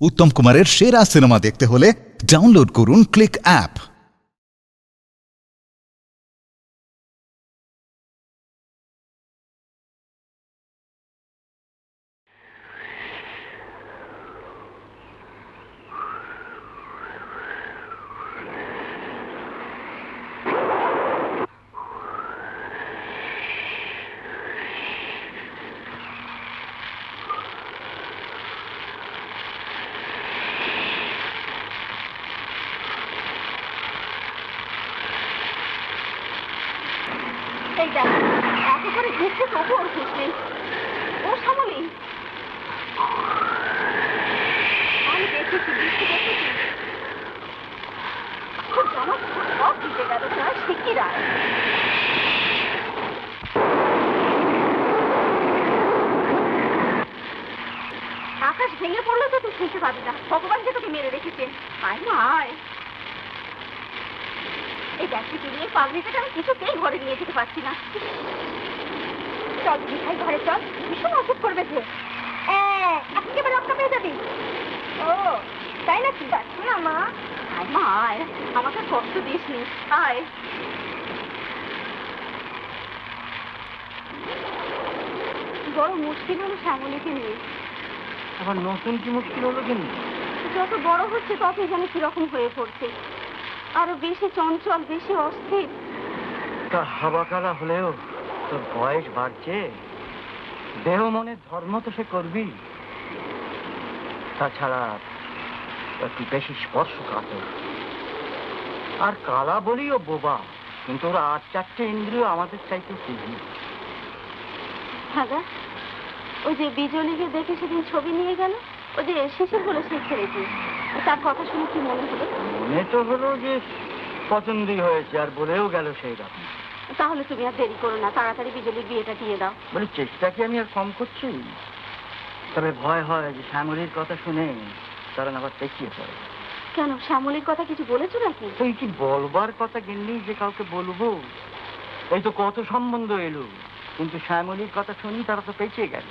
উত্তম কুমারের সেরা সিনেমা দেখতে হলে ডাউনলোড করুন ক্লিক অ্যাপ। এই দেখ, এত করে ঘুরছে তবু ওর হুঁশ নেই। ও শ্যামলী, আমি দেখেছি, বৃষ্টি দেখেছি, খুব জামা সব ভিজে গেল, প্রায় শিখি রায়। আকাশ ভেঙে পড়লো তো তুই শুনতে পাবি না, ভগবান যে তোকে মেরে রেখেছে। আয় না আয়, এই ব্যাগটি নিয়ে পাগড়িটাকে আমি কিছুতেই ঘরে নিয়ে যেতে পারছি না। চল মিঠাই ঘরে চল, ভীষণ অসুখ করবে যে। একেবারে রক্ত পেয়ে যাবি। ও তাই নাকি? যাচ্ছি না মা। আয় মা আয়, আমাকে কষ্ট দিস নি, আয়। বড় মুশকিল হলো শ্যামলীকে নিয়ে। আবার নতুন কি মুশকিল হলো? কিন্তু যত বড় হচ্ছে ততই যেন কিরকম হয়ে পড়ছে, আরো বেশি চঞ্চল, বেশি অস্থির। তা হাবাকারা হলেও তোর বয়স বাড়ছে, দেহ মনের ধর্ম তো সে করবি। তাছাড়া একটু বেশি স্পর্শ কাতর, আর কালা বলি ও বোবা, কিন্তু ওর 8-4টে ইন্দ্রিয় আমাদের চাইতে তীক্ষ্ণ। হ্যাঁ গা, ওই যে বিজলীকে দেখে সেদিন ছবি নিয়ে গেল, ওই যে শিশির বলে সেই ছেলেটি, তার কথা শুনে কি মনে হলো? মনে তো হলো যে পছন্দই হয়েছে, আর বলেও গেল সেই রকম। তাহলে তুমি আর দেরি করো না, তাড়াতাড়ি বিজলীর বিয়েটা দিয়ে দাও। বলি চেষ্টা কি আমি আর কম করছি? তবে ভয় হয় যে শ্যামলীর কথা শুনে তারা আবার পেছিয়ে পড়ে। কেন, শ্যামলীর কথা কিছু বলেছো নাকি? তুই কি বলবার কথা গেলি যে কাউকে বলবো? এই তো কত সম্বন্ধ এলো, কিন্তু শ্যামলীর কথা শুনি তারা তো পেছিয়ে গেল।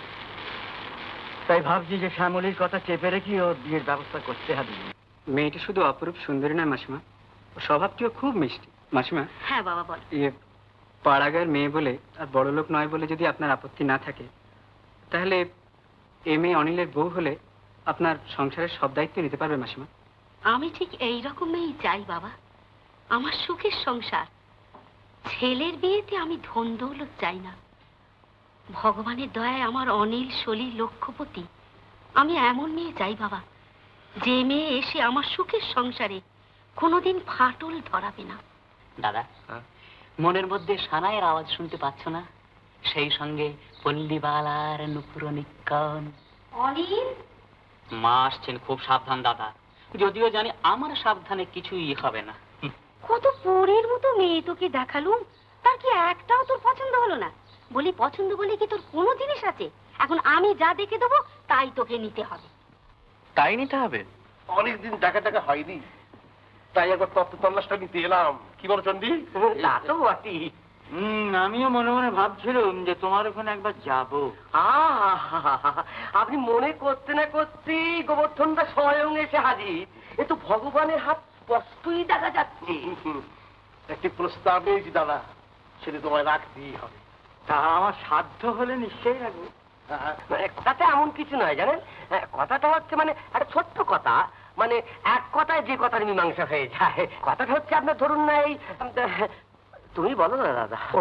তাই ভাবছি যে শ্যামলীর কথা চেপে রেখে ওর বিয়ের ব্যবস্থা করতে হবে। মেয়েটি শুধু অপরূপ সুন্দরী নয় মাসিমা, স্বভাবটিও খুব মিষ্টি। মাসিমা, হ্যাঁ বাবা বল। পাড়াগাঁয়ের মেয়ে বলে আর বড় লোক নয় বলে যদি আপনার আপত্তি না থাকে, তাহলে এ মেয়ে অনিলের বউ হলে আপনার সংসারের সব দায়িত্ব নিতে পারবে মাসিমা। আমি ঠিক এই রকমই চাই বাবা, আমার সুখের সংসার। ছেলের বিয়েতে আমি ধন দৌলত চাই না। ভগবানের দয়ায় আমার অনিল, সলি, লক্ষ্যপতি, আমি এমন মেয়ে চাই বাবা, যে মেয়ে এসে আমার সুখের সংসারে কোনোদিন ফাটল ধরাবে না। দাদা, মনের মধ্যে সানাইয়ের আওয়াজ শুনতে পাচ্ছ না? সেই সঙ্গে পল্লীবালার নুপুর নিক্কন। অনিল, মা আসছেন, খুব সাবধান দাদা। যদিও জানি আমার সাবধানে কিছুই হবে না। কত পরের মতো মেয়ে তোকে দেখালুম, তার কি একটাও তোর পছন্দ হলো না? বলি পছন্দ বলে কি তোর কোনো জিনিস আছে? এখন আমি যা দেখে দেবো তাই তোকে নিতে হবে। তাই নিতে হবে? অনেকদিন টাকা টাকা হয়নি, তাই একবার তত্ত্ব তল্লাশটা নিতে এলাম। কি বলো চন্ডী? তা তো বটি। আমিও মনে মনে ভাবছিলাম যে তোমার ওখানে একবার যাবো। আপনি মনে করতে না করতে গোবর্ধনটা স্বয়ং এসে হাজির। এ তো ভগবানের হাত স্পষ্টই দেখা যাচ্ছে। একটি প্রস্তাব নিয়েছি দাদা, সেটা তোমায় রাখতেই হবে। তা আমার সাধ্য হলে নিশ্চয়ই রাখবো। কথাটা এমন কিছু নয় জানেন, কথাটা হচ্ছে মানে একটা ছোট্ট কথা, মানে এক কথায় যে কথার মীমাংসা হয়ে যায়। কথাটা হচ্ছে আপনার ধরুন না এই, তুমি বলো না দাদা। ও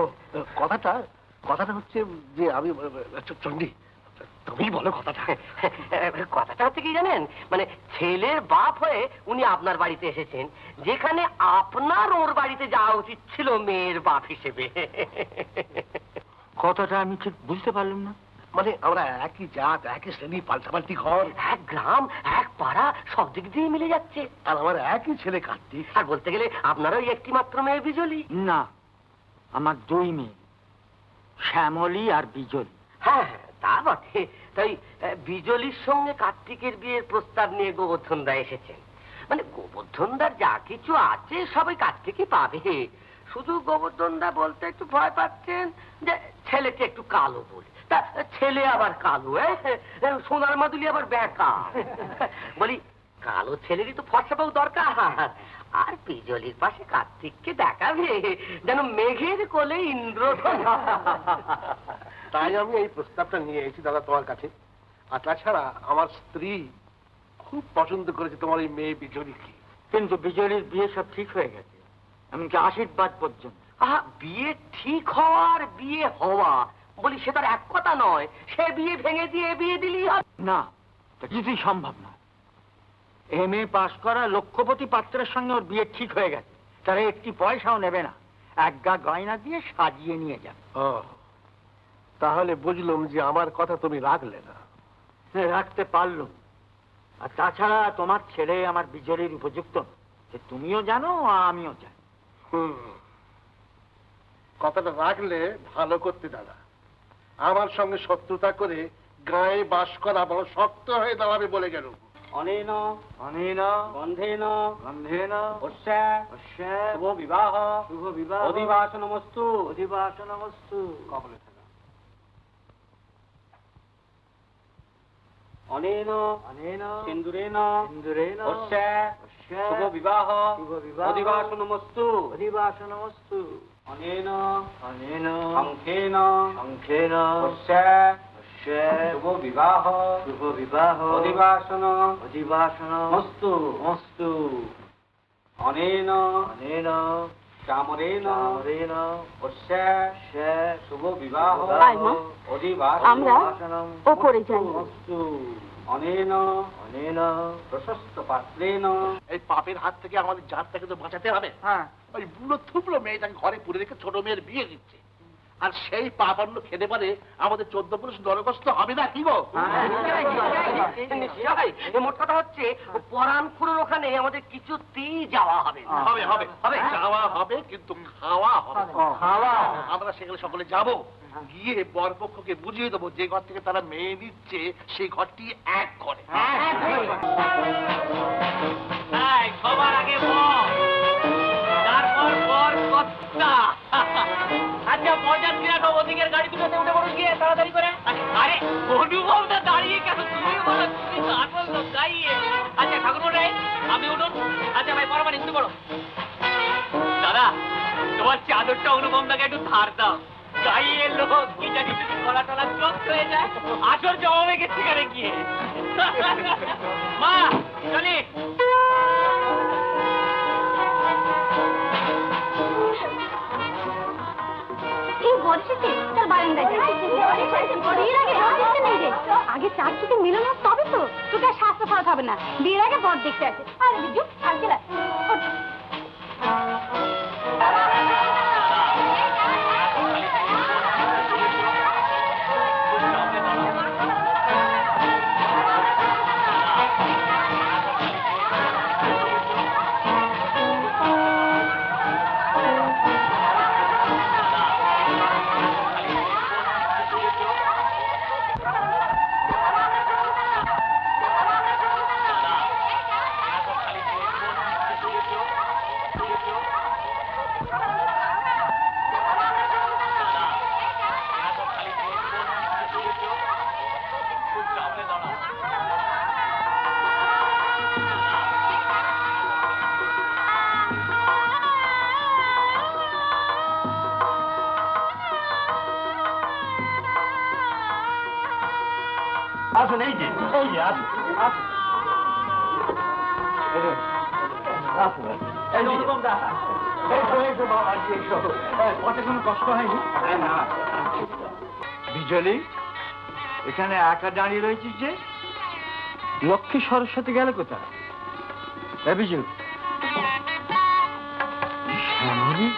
কথাটা কথাটা হচ্ছে যে আমি চন্ডী, তুমি বলো কথাটা। কথাটা হচ্ছে কি জানেন, মানে ছেলের বাপ হয়ে উনি আপনার বাড়িতে এসেছেন, যেখানে আপনার ওর বাড়িতে যাওয়া উচিত ছিল মেয়ের বাপ হিসেবে। কথাটা আমি ঠিক বুঝতে পারলাম না। মানে আমরা একই জাত, একই শ্রেণী, পাল্টাপাল্টি ঘর, এক গ্রাম, এক পাড়া, সব দিক দিয়ে মিলে যাচ্ছে। আর আমার একই ছেলে কার্তিক। আর বলতে গেলে আপনারও একটি মাত্র মেয়ে বিজলি। না, আমার 2 মেয়ে, শ্যামলী আর বিজলী। হ্যাঁ হ্যাঁ, তা বটে। তাই বিজলির সঙ্গে কার্তিকের বিয়ের প্রস্তাব নিয়ে গোবর্ধনদা এসেছেন। মানে গোবর্ধনদার যা কিছু আছে সবাই কার্তিকই পাবে। শুধু গোবর্ধনদা বলতে একটু ভয় পাচ্ছেন যে ছেলেটি একটু কালো বলে। তা ছেলে আবার কালো, সোনার মাদুলি আবার বেকা। বলি কালো ছেলেরই তো ফর্সা বউ দরকার। আর বিজলির পাশে কার্তিককে দেখাবে যেন মেঘের কোলে ইন্দ্রধনুষ। তাই আমি এই প্রস্তাবটা নিয়ে এসেছি দাদা তোমার কাছে। আর তাছাড়া আমার স্ত্রী খুব পছন্দ করেছে তোমার এই মেয়ে বিজলীকে। কিন্তু বিজয়ীর বিয়ে সব ঠিক হয়ে গেছে, এমনকি আশীর্বাদ পর্যন্ত। আহা, বিয়ে ঠিক হওয়ার বিয়ে হওয়া বলি সে তার এক কথা নয়। সে বিয়ে ভেঙে দিয়ে বিয়ে দিলেই হবে না, তা কিছুই সম্ভব না। এম.এ. পাশ করা লক্ষপতি পাত্রের সঙ্গে ওর বিয়ে ঠিক হয়ে গেছে। তারা একটি পয়সাও নেবে না, এক গা গয়না দিয়ে সাজিয়ে নিয়ে যাবে। ও, তাহলে বুঝলাম যে আমার কথা তুমি রাখলে না। রাখতে পারলুম। আর তাছাড়া তোমার ছেলে আমার বিজয়ীর উপযুক্ত, যে তুমিও জানো আমিও জানি। কথাটা রাখলে ভালো করতে দাদা। আমার সঙ্গে শত্রুতা করে গায়ে বাস করা বড় শক্ত হয়ে দাঁড়াবে বলে গেল। অনেন অনেন গন্ধেন গন্ধেন শুভ বিবাহ শুভ বিবাহ অধিবাসনমস্তু অধিবাসনমস্তু। কবলে থাকা। অনেন অনেন সিন্দুরেন সিন্দুরেন শুভ বিবাহ শুভ বিবাহ অধিবাসনমস্তু অধিবাসনমস্তু। অনেন অনেন শঙ্খেন শঙ্খেন শুভ বিবাহ শুভ বিবাহ অধিবাসন অধিবাসন মস্তু মস্তু। অনেন অনেন চামরেন চামরেন শুভ বিবাহ আয় মা, আমরা ওপরে যাই। মস্তু। অনেন অনেন প্রশস্ত পাত্রেন। এই পাপের হাত থেকে আমাদের জাতটাকে তো বাঁচাতে হবে। হ্যাঁ, ওই বুড়ো থুবড়ো মেয়েটাকে ঘরে পুরে রেখে ছোট মেয়ের বিয়ে দিচ্ছে। আর সেই পাপান্ন খেতে পারে আমাদের 14 পুরুষ নরকস্থ হবে না কি গো? নিশ্চয়। মোট কথা হচ্ছে পরাণপুরের ওখানে আমাদের কিছুতেই যাওয়া হবে না। হবে হবে হবে, যাওয়া হবে কিন্তু খাওয়া হবে। খাওয়া। আমরা সেখানে সকলে যাব, গিয়ে বরপক্ষকে বুঝিয়ে দেবো যে ঘর থেকে তারা মেয়ে নিচ্ছে সেই ঘরটি এক ঘরে। সবার আগে বর, তারপর বর কর্তা। আচ্ছা বরযাত্রীরা সব ওদিকের গাড়ি দুটোতে উঠে পড়ুন গিয়ে তাড়াতাড়ি করে। আরে অনুভবটা দাঁড়িয়ে কেন? তুমি বলো, তুমি তো আসল লোক গাইয়ে। আচ্ছা ঠাকুরমশাই আপনি উঠুন। আচ্ছা ভাই পরমানি উঠে পড়ো। দাদা তোমার চাদরটা অনুপম দাকে একটু ধার দাও। গাইয়ে লোক কি জানি যদি গলা টলা চোখ হয়ে যায়, আসল জমাবে গেছে সেখানে গিয়ে। মা চলি। এই বর্ষিতে তার বারান্দায় যাই। বিয়ের আগে বর দেখতে নেই রে। আগে চার চোখে মিলন হোক তবে তো। তোকে আর শাস্ত্র ফরজ হবে না। বিয়ের আগে বর দেখতে আছে। আরে বিজু আর গেলা। আসুন, এই যে আসুন আসুন। আসুন এই অনুপম দা, এসো বাবা, এসো। পথে কোনো কষ্ট হয়নি? না। বিজলি এখানে একা দাঁড়িয়ে রয়েছিস যে? লক্ষ্মী সরস্বতী গেল কোথায়? বিজু শ্যামলী,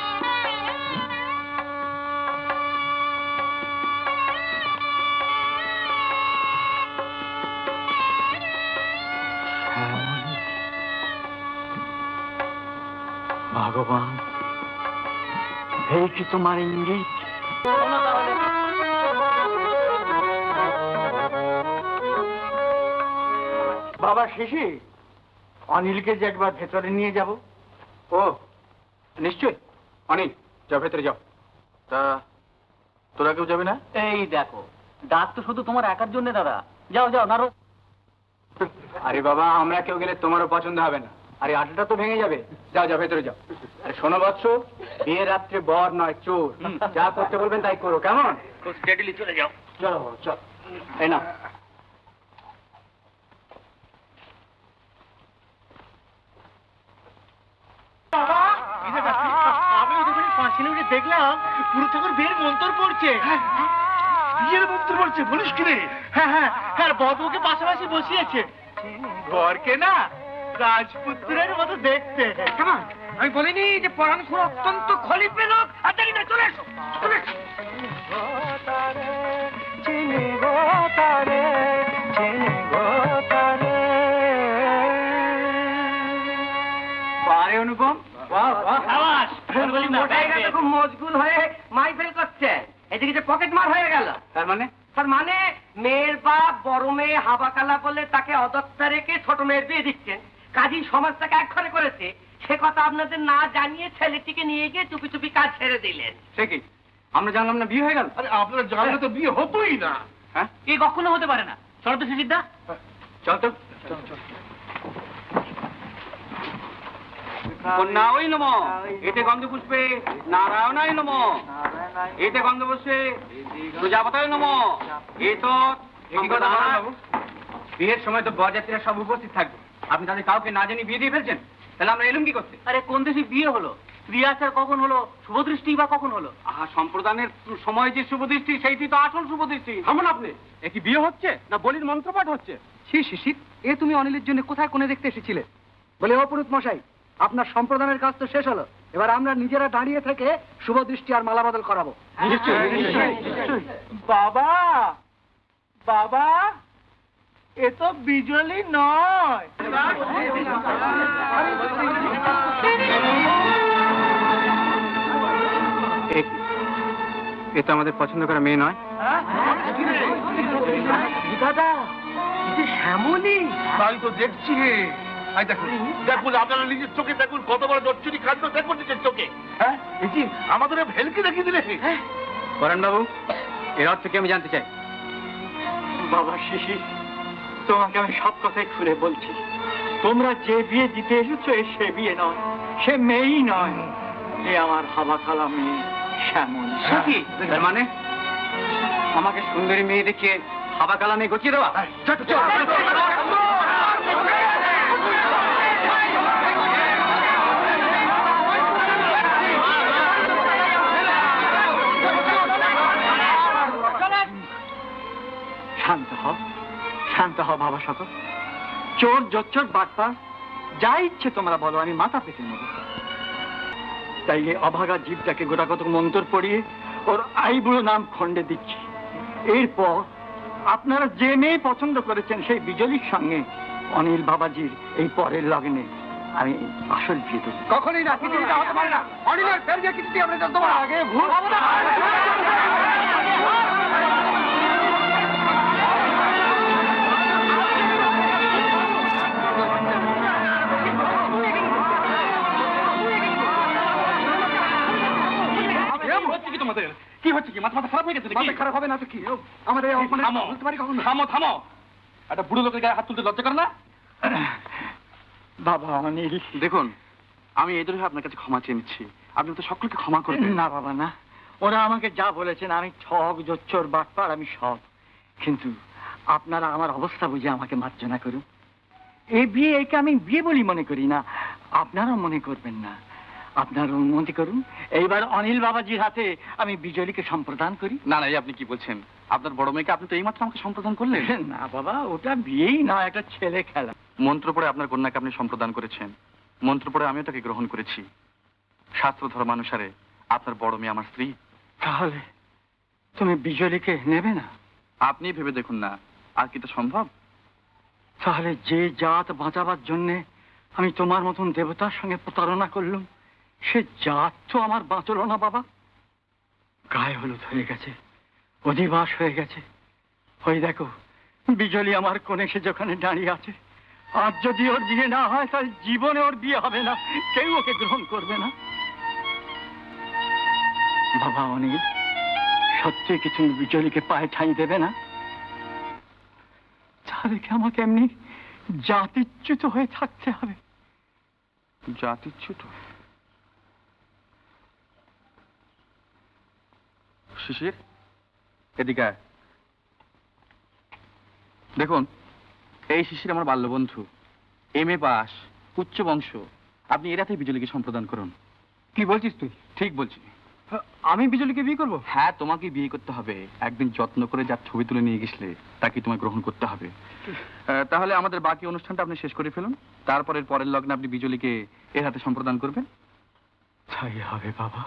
ভগবান, এই কি তোমার ইঙ্গিত? বাবা শেষে অনিলকে যে একবার ভেতরে নিয়ে যাব। ও নিশ্চয়ই। অনিল যাও ভেতরে যাও। তা তোরা কেউ যাবে না? এই দেখো ডাক তো শুধু তোমার একার জন্য দাদা। যাও যাও নাড়ো। আরে বাবা, আমরা কেউ গেলে তোমারও পছন্দ হবে না। আরে আটাটা তো ভেঙে যাবে। যাও যাও, ভেতরে যাও। আরে শোনো বৎস, বিয়ের রাত্রে বর নয় চোর। যা করতে বলবেন তাই করো, কেমন? খুব স্টেডিলি চলে যাও। চলো চল। এই না, আমি ওদের পাঁচি উঠে দেখলাম পুরো ঠাকুর বিয়ের মন্তর পড়ছে। বিয়ের মন্তর পড়ছে বলিস কি রে? হ্যাঁ হ্যাঁ হ্যাঁ, বধূকে পাশাপাশি বসিয়েছে। বরকে না রাজপুত্রের মতো দেখতে। কেমন? আমি বলিনি যে পরাণখুর অত্যন্ত খলিফে লোক? আর দেখি না, চলে এসো চলে এসো। আরে অনুপম, বাহ বাহ, সাবাস। খুব মজগুল হয়ে মাইফেল করছে, এদিকে যে পকেট মার হয়ে গেল। তার মানে? তার মানে মেয়ের বাপ বড় মেয়ে হাবাকালা বলে তাকে অদত্তা রেখে ছোট মেয়ের বিয়ে দিচ্ছেন। কাজী সমাজটাকে এক ঘরে করেছে, সে কথা আপনাদের না জানিয়ে ছেলেটিকে নিয়ে গিয়ে চুপি চুপি কাজ ছেড়ে দিলেন। সে কি, আমরা জানলাম না বিয়ে হয়ে গেল? আরে আপনারা জানলে তো বিয়ে হতোই না। হ্যাঁ, এ কখনো হতে পারে না। চলো তো সুজিতদা। চল তো। কন্যাই নম, এতে গন্ধপুষ্পে নারায়ণাই নম, এতে গন্ধপুষ্পে প্রজাপতায় নম। বিয়ের সময় তো বরযাত্রীরা সব উপস্থিত থাকবে, আপনি তাদের কাউকে না জানি বিয়ে দিয়ে ফেলছেন, তাহলে আমরা এলুম কি করতে? আরে কোন দেশে বিয়ে হলো? স্ত্রী আচার কখন হলো? শুভদৃষ্টি বা কখন হলো? আহা, সম্প্রদানের সময় যে শুভদৃষ্টি, সেইটি তো আসল শুভদৃষ্টি। থামুন আপনি। এ কি বিয়ে হচ্ছে না বলির মন্ত্রপাঠ হচ্ছে? শি শিশির, এ তুমি অনিলের জন্য কোথায় কোণে দেখতে এসেছিলে? বলে ও পুরুত মশাই, আপনার সম্প্রদানের কাজ তো শেষ হলো, এবার আমরা নিজেরা দাঁড়িয়ে থেকে শুভ দৃষ্টি আর মালা বদল করাবো। বাবা বাবা, এ তো বিজলি নয়। এ তো আমাদের পছন্দ করা মেয়ে নয়। দাদা, শ্যামলী। তাই তো দেখছি। এই দেখুন দেখুন, আপনারা নিজের চোখে দেখুন, কত বড় দর্শনী কাণ্ড দেখুন নিজের চোখে। হ্যাঁ, এই যে আমাদের ভেলকে দেখিয়ে দিলে। করেন বাবু, এর অর্থ কি আমি জানতে চাই। বাবা শিশির, তোমাকে আমি সব কথাই খুলে বলছি। তোমরা যে বিয়ে দিতে এসেছো, সে বিয়ে নয়, সে মেয়েই নয়। এ আমার হাবাখালা মেয়ে শ্যামলী। কি তার মানে? আমাকে সুন্দরী মেয়ে দেখিয়ে হাবা কালা মেয়ে গচিয়ে দেওয়া? শান্ত হও বাবা সকল। চোর জোচ্চোর বাটপার যা ইচ্ছে তোমরা বলো, আমি মাথা পেতে নেব। তাই এই অভাগা জীবটাকে গোটাকত মন্তর পড়িয়ে ওর আইবুড়ো নাম খণ্ডে দিচ্ছি। এরপর আপনারা যে মেয়ে পছন্দ করেছেন সেই বিজলির সঙ্গে অনিল বাবাজির এই পরের লগ্নে আমি আসল বিয়ে দেব। কখনই না, পৃথিবীতে হতে পারে না। অনিলের ফেরগে কিছুটি আমরা জানতে পারি। আগে ভুল কি হচ্ছে কি? মাথা খারাপ হয়ে গেছে? মাথা খারাপ হবে না তো কি? আমাদের বুঝতে পারি কখন? থামো থামো, একটা বুড়ো লোকের গায়ে হাত তুলতে লজ্জা করে না? বাবা অনিল, দেখুন, আমি এই ধরে আপনার কাছে ক্ষমা চেয়ে নিচ্ছি, আপনি তো সকলকে ক্ষমা করবেন। না বাবা না, ওরা আমাকে যা বলেছেন আমি ঠক জোচ্চোর বাটপার আমি সব, কিন্তু আপনারা আমার অবস্থা বুঝে আমাকে মার্জনা করুন। এই বিয়ে একে আমি বিয়ে বলি মনে করি না, আপনারাও মনে করবেন না। আপনার অনুমতি করুন, এইবার অনিল বাবাজির হাতে আমি বিজলীকে সম্প্রদান করি। না না, এই আপনি কি বলছেন? আপনার বড় মেয়েকে আপনি তো এইমাত্র আমাকে সম্প্রদান করলেন। না বাবা, ওটা বিয়েই নয়, একটা ছেলে খেলা। মন্ত্র পড়ে আপনার কন্যাকে আপনি সম্প্রদান করেছেন, মন্ত্র পড়ে আমিও তাকে গ্রহণ করেছি। শাস্ত্র ধর্মানুসারে আপনার বড় মেয়ে আমার স্ত্রী। তাহলে তুমি বিজলীকে নেবে না? আপনি ভেবে দেখুন না, আর কি এটা সম্ভব? তাহলে যে জাত বাঁচাবার জন্যে আমি তোমার মতন দেবতার সঙ্গে প্রতারণা করলুম, সে জাত তো আমার বাঁচল না বাবা। গায়ে হলুদ হয়ে গেছে, অধিবাস হয়ে গেছে। ওই দেখো বিজলি আমার কোণে সে যেখানে দাঁড়িয়ে আছে। আর যদি ওর বিয়ে না হয়, তাহলে জীবনে ওর বিয়ে হবে না, কেউ ওকে গ্রহণ করবে না। বাবা অনিল, সত্যি কিছু বিজলিকে পায়ে ঠাঁই দেবে না? যা দেখে আমাকে এমনি জাতিচ্যুত হয়ে থাকতে হবে। জাতিচ্যুত? শিশির, এদিকে আয়। দেখুন, এই শিশির আমার বাল্যবন্ধু, MA পাস, উচ্চ বংশ। আপনি এরাতে বিজলিকে সম্প্রদান করুন। কি বলছিস তুই? ঠিক বলছি। আমি বিজলিকে বিয়ে করবো? হ্যাঁ, তোমাকে বিয়ে করতে হবে। একদিন যত্ন করে যার ছবি তুলে নিয়ে গেছিলে তাকে তোমায় গ্রহণ করতে হবে। তাহলে আমাদের বাকি অনুষ্ঠানটা আপনি শেষ করে ফেলুন, তারপরের পরের লগ্নে আপনি বিজলিকে এর হাতে সম্প্রদান করবেন। তাই হবে বাবা।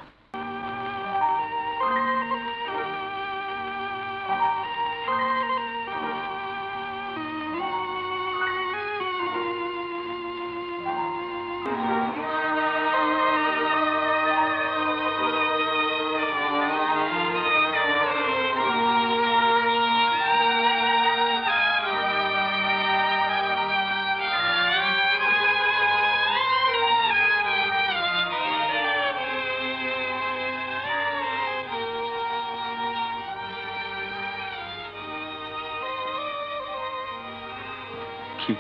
কি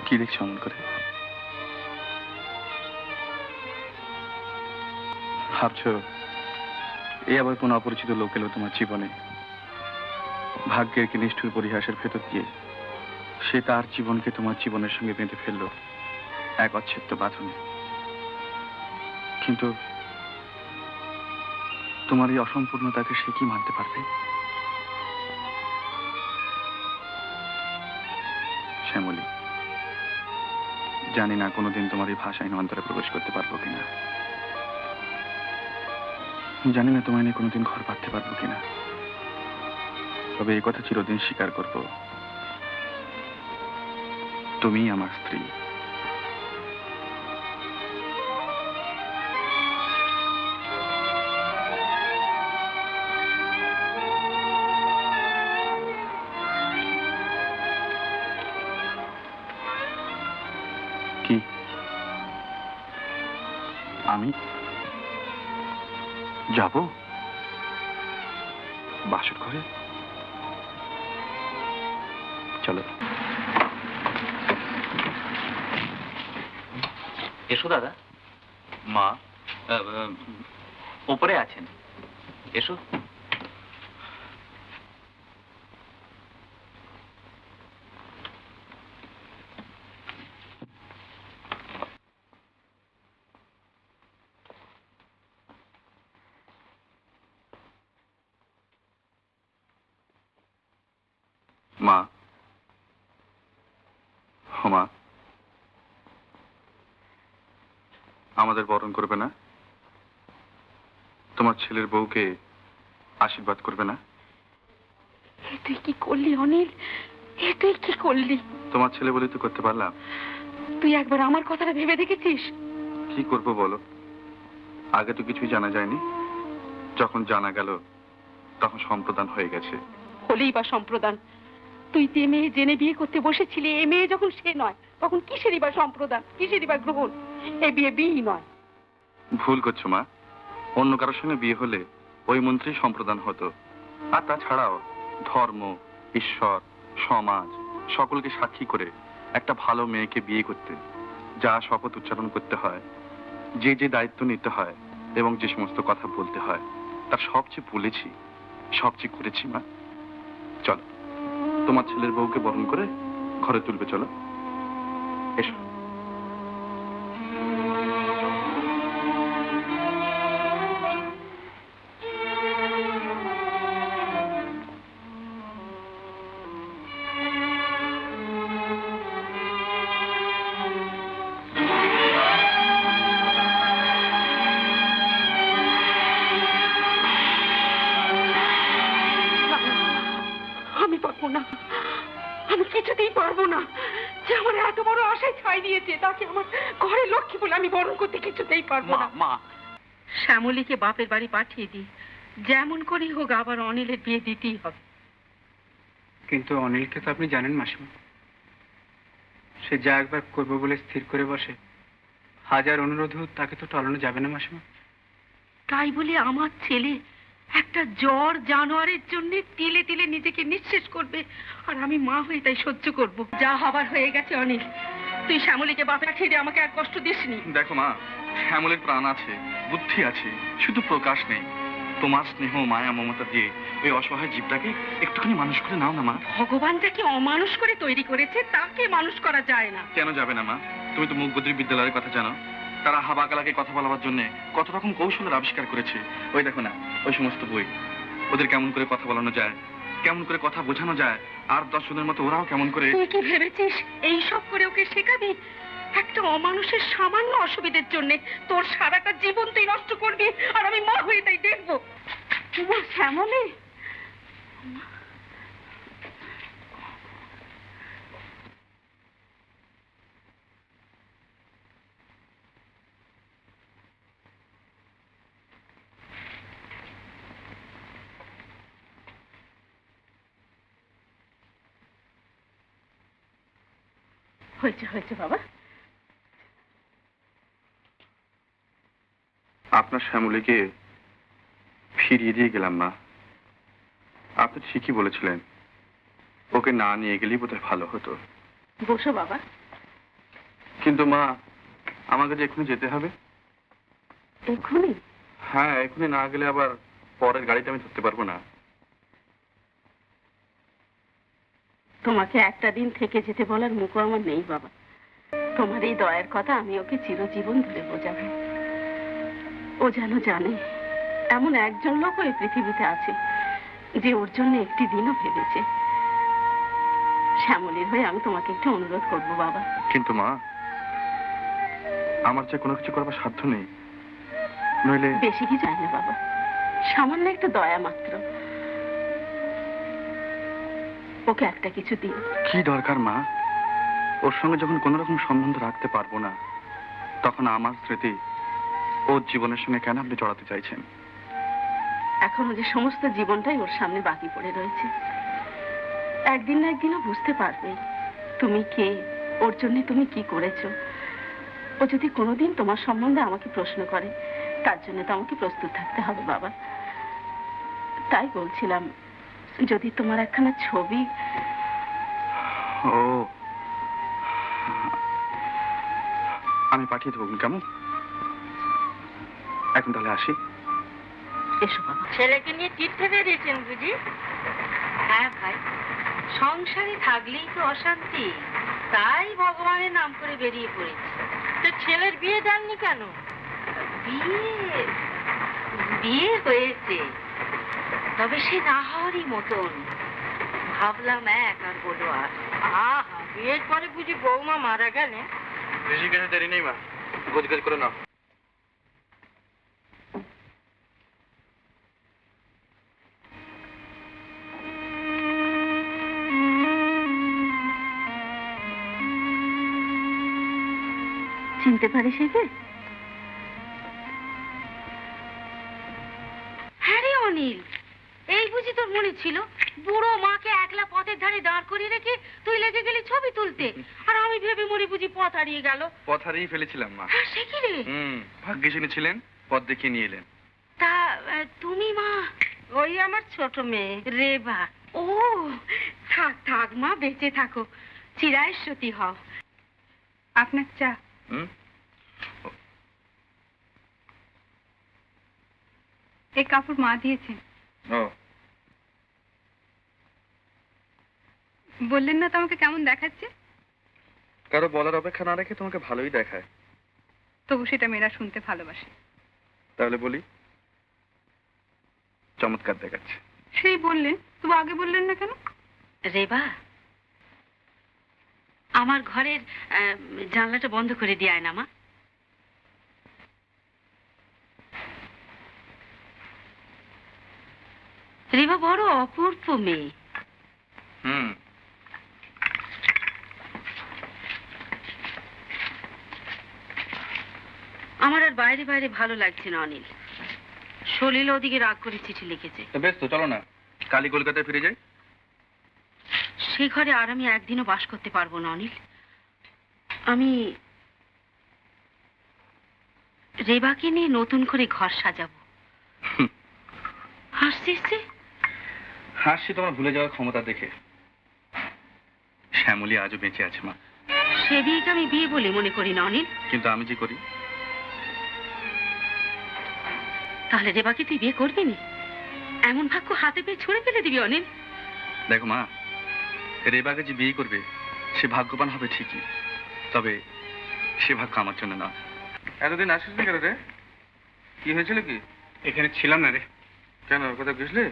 কি দেখছো এমন করে? ভাবছো এই আবার কোনো অপরিচিত লোক এলো তোমার জীবনে, ভাগ্যের কি নিষ্ঠুর পরিহাসের ভেতর দিয়ে সে তার জীবনকে তোমার জীবনের সঙ্গে বেঁধে ফেললো এক অচ্ছেদ্য বাঁধনে। কিন্তু তোমার এই অসম্পূর্ণতাকে সে কি মানতে পারবে? শ্যামলী, জানি না কোনোদিন তোমার এই ভাষাহীন অন্তরে প্রবেশ করতে পারবো কিনা, জানি না তোমায় নিয়ে কোনোদিন ঘর পাততে পারবো কিনা, তবে এই কথা চিরদিন স্বীকার করব, তুমিই আমার স্ত্রী। কি আমি যাব বাসর ঘরে? চলো। এসো দাদা। মা ওপরে আছেন, এসো। মা, মা, আমাদের বরণ করবে না? তোমার ছেলের বউকে আশীর্বাদ করবে না? তুই কি করলি অনিল? তুই কি করলি? তোমার ছেলে বলে তো করতে পারলাম। তুই একবার আমার কথাটা ভেবে দেখেছিস? কি করব বলো, আগে তো কিছুই জানা যায়নি, যখন জানা গেল তখন সম্প্রদান হয়ে গেছে। হলেই বা সম্প্রদান? তুই যে মেয়ে জেনে বিয়ে করতে বসেছিলি, এ মেয়ে যখন সে নয়, তখন কিসেরই বা সম্প্রদান, কিসেরই বা গ্রহণ? এ বিয়ে বিয়েই নয়। ভুল করছো মা, অন্য কারোর সঙ্গে বিয়ে হলে ওই মন্ত্রী সম্প্রদান হতো। আর তাছাড়াও ধর্ম, ঈশ্বর, সমাজ সকলকে সাক্ষী করে একটা ভালো মেয়েকে বিয়ে করতে যা শপথ উচ্চারণ করতে হয়, যে যে দায়িত্ব নিতে হয় এবং যে সমস্ত কথা বলতে হয়, তার সবচেয়ে বলেছি, সবচেয়ে করেছি মা। চলো, তোমার ছেলের বউকে বরণ করে ঘরে তুলবে, চলো এসো। আমি পারবো না, আমি কিছুতেই পারবো না। যে আমার এত বড় আশায় ছাই দিয়েছে, তাকে আমার ঘরে লক্ষ্মী বলে আমি বরণ করতে কিছুতেই পারবো না। মা, শ্যামলীকে বাপের বাড়ি পাঠিয়ে দিই, যেমন করেই হোক আবার অনিলের বিয়ে দিতেই হবে। কিন্তু অনিলকে তো আপনি জানেন মাসিমা, সে যা একবার করবো বলে স্থির করে বসে, হাজার অনুরোধ তাকে তো টলানো যাবে না মাসিমা। তাই বলে আমার ছেলে একটা জ্বর জানোয়ারের জন্য তিলে তিলে নিজেকে নিঃশেষ করবে, আর আমি মা হয়ে তাই সহ্য করব? যা হবার হয়ে গেছে অনিল। তুই শ্যামলীকে বাপের ছেড়ে আমাকে আর কষ্ট দিসনি। দেখো মা, শ্যামলের প্রাণ আছে, বুদ্ধি আছে, শুধু প্রকাশ নেই। তোমার স্নেহ মায়া মমতা দিয়ে ওই অসহায় জীবটাকে একটুখানি মানুষ করে নাও না মা। ভগবান যাকে অমানুষ করে তৈরি করেছে তাকে মানুষ করা যায় না। কেন যাবে না মা? তুমি তো মুখবদ্রী বিদ্যালয়ের কথা জানো। তারা হাবাকালাকে কথা বলাবার জন্য কত রকম কৌশলের আবিষ্কার করেছে। ওই দেখো না, ওই সমস্ত বই, ওদের কেমন করে কথা বলানো যায়, কেমন করে কথা বোঝানো যায়, আর 10 জনের মতো ওরাও কেমন করে। তুই কি ভেবেছিস এই সব করে ওকে শেখাবি? একটা অমানুষের সামান্য অসুবিধার জন্য তোর সারাটা জীবন তুই নষ্ট করবি, আর আমি মা হয়ে তাই দেখবো। শ্যামলী, হয়েছে হয়েছে বাবা। আপনার শ্যামলীকে ফিরিয়ে দিয়ে গেলাম মা। আপনি ঠিকই বলেছিলেন, ওকে না নিয়ে গেলেই বোধহয় ভালো হতো। বসো বাবা। কিন্তু মা, আমাকে যে এক্ষুনি যেতে হবে। এক্ষুনি? হ্যাঁ, এক্ষুনি না গেলে আবার পরের গাড়িটা আমি ধরতে পারবো না। তোমাকে একটা দিন থেকে যেতে বলার মুখও আমার নেই বাবা। তোমার এই দয়ার কথা আমি ওকে চিরজীবন ধরে বোঝাবো। ও যেন জানে এমন একজন লোক ওই পৃথিবীতে আছে যে ওর জন্য একটি দিনও ভেবেছে। শ্যামলীর হয়ে আমি তোমাকে একটু অনুরোধ করবো বাবা। কিন্তু মা, আমার যে কোনো কিছু করবার সাধ্য নেই। নইলে বেশি কি চাই না বাবা, সামান্য একটু দয়া মাত্র। ওকে একটা কিছু দিন। কি দরকার মা? ওর সঙ্গে যখন কোন রকম সম্বন্ধ রাখতে পারবো না, তখন আমার স্মৃতি ওর জীবনের সঙ্গে কেন আপনি জড়াতে চাইছেন? এখনো যে সমস্ত জীবনটাই ওর সামনে বাকি পড়ে রয়েছে। একদিন না একদিনও বুঝতে পারবে তুমি কে, ওর জন্য তুমি কি করেছো। ও যদি কোনোদিন তোমার সম্বন্ধে আমাকে প্রশ্ন করে, তার জন্য তো আমাকে প্রস্তুত থাকতে হবে বাবা। তাই বলছিলাম, যদি তোমার একখানা ছবি। ও, আমি পাঠিয়ে দেবো, কেমন? এখন তাহলে আসি। এসো বাবা। ছেলেকে নিয়ে তীর্থে বেরিয়েছেন বুঝি? হ্যাঁ ভাই, সংসারে থাকলেই তো অশান্তি, তাই ভগবানের নাম করে বেরিয়ে পড়েছি। তো ছেলের বিয়ে দেননি কেন? বিয়ে বিয়ে হয়েছে, তবে সে না হওয়ারই মতন। ভাবলাম এক, আর বলো আর। আহা, বিয়ের পরে বুঝি বৌমা মারা গেলে? বেশি কিছু দেরি নেই মা, গোজ গোজ করে নাও। চিনতে পারিস একে? হ্যাঁ রে অনিল, এই বুঝি তোর মনে ছিল? বুড়ো মাকে একলা পথের ধারে দাঁড় করিয়ে রেখে তুই লেগে গেলি ছবি তুলতে, আর আমি ভেবে মরি বুঝি পথ হারিয়ে গেল। পথ হারিয়ে ফেলেছিলাম মা। হ্যাঁ, সে কি রে? ভাগ্যে ছিলেন, পথ দেখিয়ে নিয়ে এলেন। তা তুমি মা? ওই আমার ছোট মেয়ে রেবা। ও, থাক থাক মা, বেঁচে থাকো, চিরায়শ্বতী হও। আপনার চা। এই কাপড় মা দিয়েছেন। ও, বললেন না তো আমাকে কেমন দেখাচ্ছে? কারো বলার অপেক্ষা না রেখে তোমাকে ভালোই দেখায়। তবু সেটা মেয়েরা শুনতে ভালোবাসে। তাহলে বলি, চমৎকার দেখাচ্ছে। সেই বললেন, তবু আগে বললেন না কেন? রেবা, আমার ঘরের জানলাটা বন্ধ করে দিয়ে আয় না মা। রেবা বড় অপূর্ব মেয়ে। আমার আর বাইরে বাইরে ভালো লাগছে না অনিল। সলিল ওদিকে রাগ করে চিঠি লিখেছে। বেশ তো, চলো না কালী কলকাতায় ফিরে যাই। সে ঘরে আর আমি একদিনও বাস করতে পারবো না অনিল। আমি রেবাকে নিয়ে নতুন করে ঘর সাজাবো। হাসছিস যে? হাসছি তোমার ভুলে যাওয়ার ক্ষমতা দেখে। শ্যামলী আজও বেঁচে আছে মা। সে বিয়েকে আমি বিয়ে বলে মনে করি না অনিল। কিন্তু আমি যে করি। তাহলে রেবাকে তুই বিয়ে করবি নি? এমন ভাগ্য হাতে পেয়ে ছুঁড়ে ফেলে দিবি অনিল? দেখো মা, রেবাকে যে বিয়ে করবে সে ভাগ্যবান হবে ঠিকই, তবে সে ভাগ্য আমার জন্য না। এতদিন আসিস নি কেন রে? কি হয়েছিল কি? এখানে ছিলাম না রে। কেন, কোথাও গেছলি?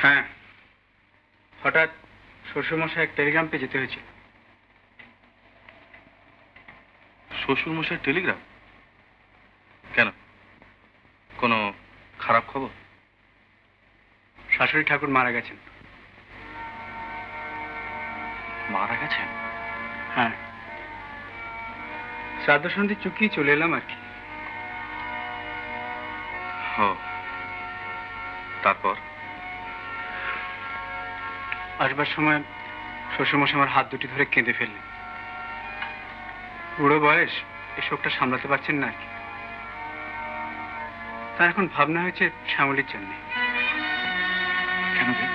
হ্যাঁ, হঠাৎ শ্বশুরমশাই এক টেলিগ্রাম পেয়ে যেতে হয়েছিল। শ্বশুর মশাই টেলিগ্রাম? কেন, কোনো খারাপ খবর? শাশুড়ি ঠাকুর মারা গেছেন। মারা গেছেন? হ্যাঁ, শ্রাদ্ধ সন্ধি চুকিয়ে চলে এলাম আর কি। ও, তারপর? আসবার সময় শ্বশুরমশাই আমার হাত দুটি ধরে কেঁদে ফেললেন। বুড়ো বয়স, এই শোকটা সামলাতে পারছেন না আর কি। তার এখন ভাবনা হয়েছে শ্যামলীর জন্য। কেন রে?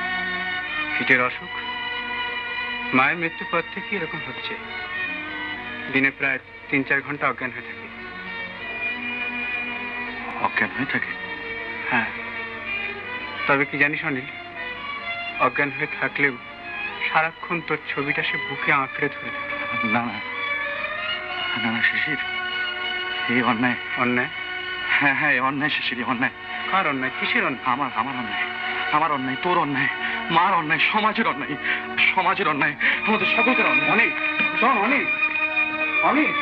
ফিটের অসুখ। মায়ের মৃত্যুর পর থেকে এরকম হচ্ছে। দিনে প্রায় 3-4 ঘন্টা অজ্ঞান হয়ে থাকে। অজ্ঞান হয়ে থাকে? হ্যাঁ, তবে কি জানিস অনিল, অজ্ঞান হয়ে থাকলেও সারাক্ষণ তোর ছবিটা সে বুকে আঁকড়ে ধরে থাকে। না না না না শিশির, এই অন্যায়। অন্যায়? হ্যাঁ হ্যাঁ, এই অন্যায় শিশির, এই অন্যায়। কার অন্যায়? কিসের অন্যায়? আমার অন্যায়। আমার অন্যায়, তোর অন্যায়, মার অন্যায়, সমাজের অন্যায়। সমাজের অন্যায়, আমাদের সকলকে অন্যায়। অনেক শোন অনেক অনেক।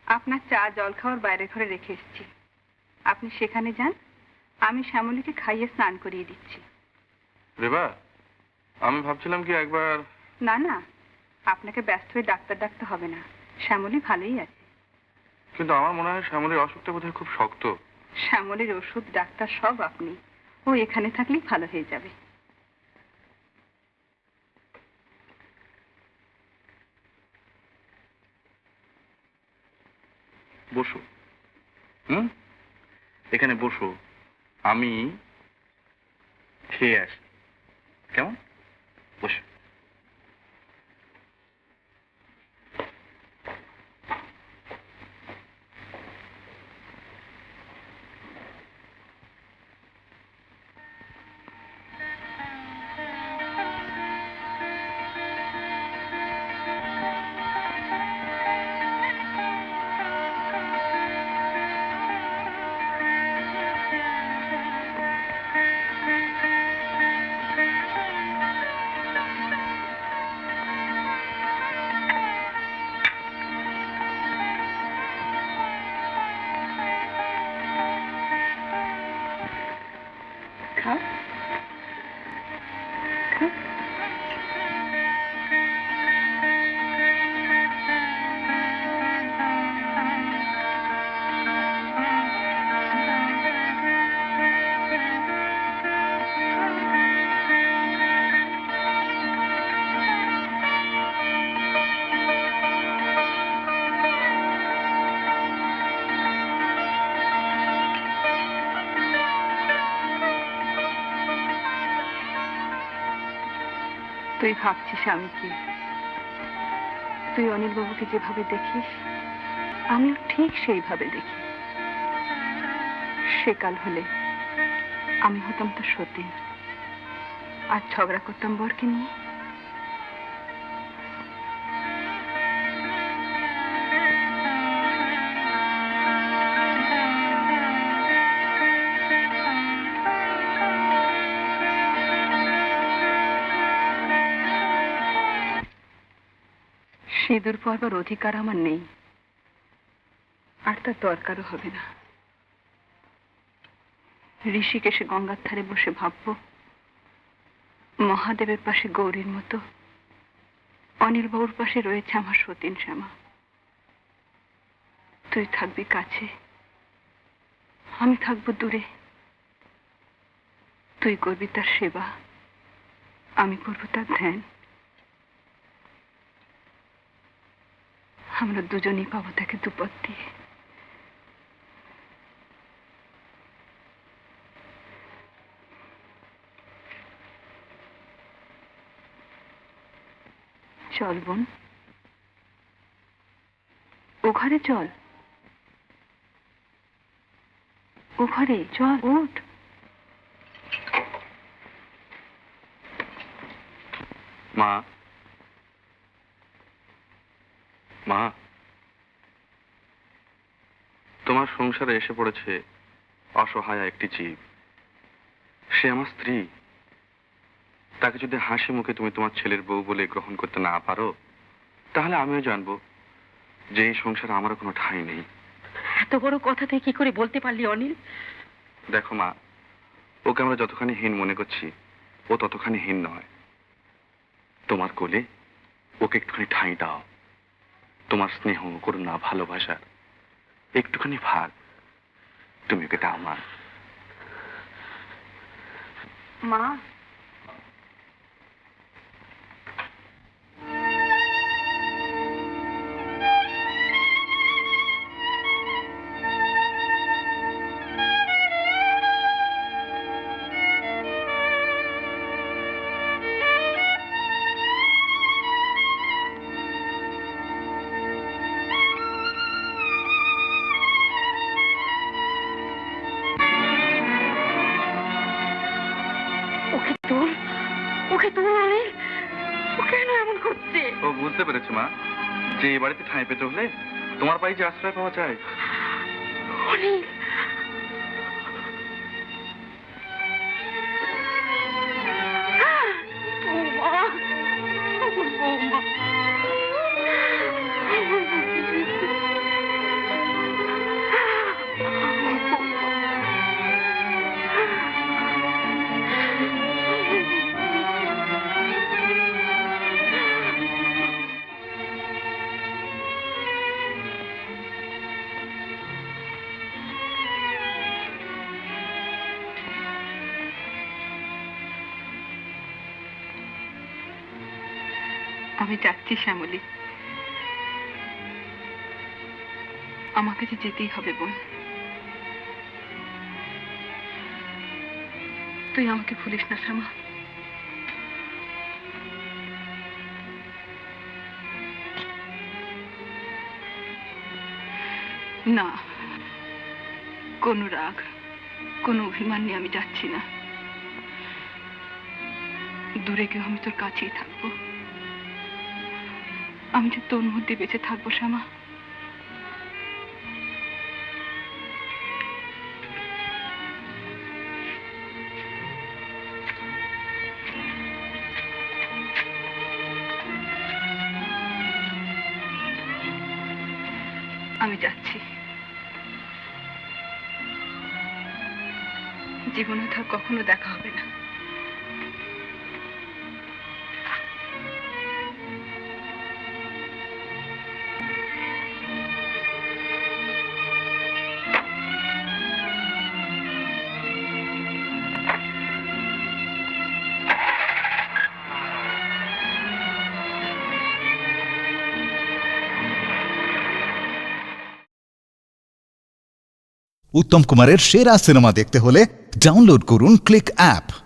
আপনার চা জল খাওয়ার বাইরে ঘরে রেখে এসেছি, আপনি সেখানে যান, আমি শ্যামলীকে খাইয়ে স্নান করিয়ে দিচ্ছি। রেবা, আমি ভাবছিলাম কি একবার। না না, আপনাকে ব্যস্ত হয়ে ডাক্তার ডাকতে হবে না, শ্যামলী ভালোই আছে। কিন্তু আমার মনে হয় শ্যামলীর অসুখটা বোধহয় খুব শক্ত। শ্যামলীর ওষুধ ডাক্তার সব আপনি, ও এখানে থাকলেই ভালো হয়ে যাবে। বসো। এখানে বসো, আমি খেয়ে আসি, কেমন? বসো। খাও খাও। তুই ভাবছিস আমি কি? তুই অনিল বাবুকে যেভাবে দেখিস আমিও ঠিক সেইভাবে দেখি। সেকাল হলে আমি হতাম তো সতীন, আর ঝগড়া করতাম বরকে নিয়ে। সিঁদুর পরবার অধিকার আমার নেই, আর তার দরকারও হবে না। ঋষিকেশে গঙ্গার ধারে বসে ভাববো মহাদেবের পাশে গৌরীর মতো অনিল বাবুর পাশে রয়েছে আমার সতীন শ্যামা। তুই থাকবি কাছে, আমি থাকবো দূরে। তুই করবি তার সেবা, আমি করবো তার ধ্যান। আমরা দুজনেই পাবো তাকে দুপদ দিয়ে। চল বোন, ও ঘরে চল, ও ঘরে চল, ওঠ। মা, মা, তোমার সংসারে এসে পড়েছে অসহায় একটি জীব। সে আমার স্ত্রী। তাকে যদি হাসি মুখে তুমি তোমার ছেলের বউ বলে গ্রহণ করতে না পারো, তাহলে আমিও জানবো যে এই সংসারে আমারও কোনো ঠাঁই নেই। এত বড় কথা তুই কি করে বলতে পারলি অনিল? দেখো মা, ওকে আমরা যতখানি হীন মনে করছি ও ততখানি হীন নয়। তোমার কোলে ওকে একটুখানি ঠাঁই দাও। তোমার স্নেহ, করুণা, ভালোবাসার একটুখানি ভাগ তুমি ওকে দাও মা। মা, ওকে তুই অনিল, ও কেন এমন করছে? ও বুঝতে পেরেছে মা যে এই বাড়িতে ঠাঁই পেতে হলে তোমার পায়ে যে আশ্রয় পাওয়া যায়। অনিল, বৌমা, আমি যাচ্ছি শ্যামলী, আমাকে যে যেতেই হবে বোন। তুই আমাকে ভুলিস না শ্যামা। না, কোনো রাগ, কোনো অভিমান নিয়ে আমি যাচ্ছি না। দূরে গিয়ে আমি তোর কাছেই থাকবো। আমি যে তোর মধ্যে বেঁচে থাকবো শ্যামা। আমি যাচ্ছি। জীবনে তার কখনো দেখা হবে না। উত্তম কুমারের সেরা সিনেমা দেখতে হলে ডাউনলোড করুন ক্লিক অ্যাপ।